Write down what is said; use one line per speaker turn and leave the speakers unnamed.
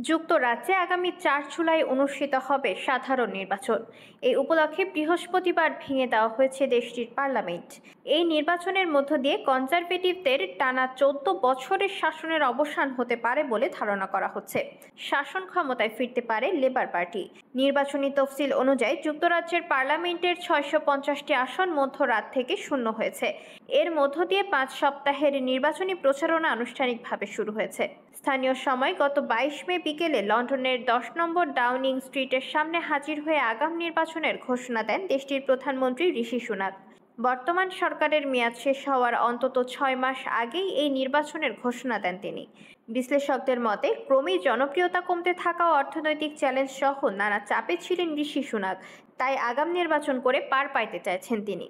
যুক্তরাজ্যে আগামী ৪ জুলাই অনুষ্ঠিত হবে সাধারণ নির্বাচন। এই উপলক্ষে বৃহস্পতিবার ভেঙে দেওয়া হয়েছে দেশটির পার্লামেন্ট। এই নির্বাচনের মধ্য দিয়ে কনজারভেটিভদের টানা ১৪ বছরের শাসনের অবসান হতে পারে বলে ধারণা করা হচ্ছে। শাসন ক্ষমতায় ফিরতে পারে লেবার পার্টি। নির্বাচনী তফসিল অনুযায়ী যুক্তরাজ্যের পার্লামেন্টের ৬৫০টি আসন মধ্যরাত থেকে শূন্য হয়েছে। এর মধ্য দিয়ে ৫ সপ্তাহের নির্বাচনী প্রচারণা আনুষ্ঠানিকভাবে শুরু হয়েছে। স্থানীয় সময় গত ২২ মে বিকেলে লন্ডনের ১০ নম্বর ডাউনিং স্ট্রিটের সামনে হাজির হয়ে আগাম নির্বাচনের ঘোষণা দেন দেশটির প্রধানমন্ত্রী ঋষি সুনাক। বর্তমান সরকারের মেয়াদ শেষ হওয়ার অন্তত ৬ মাস আগেই এই নির্বাচনের ঘোষণা দেন তিনি। বিশ্লেষকদের মতে, ক্রমেই জনপ্রিয়তা কমতে থাকা ও অর্থনৈতিক চ্যালেঞ্জ সহ নানা চাপে ছিলেন ঋষি সুনাক, তাই আগাম নির্বাচন করে পার পাইতে চাইছেন তিনি।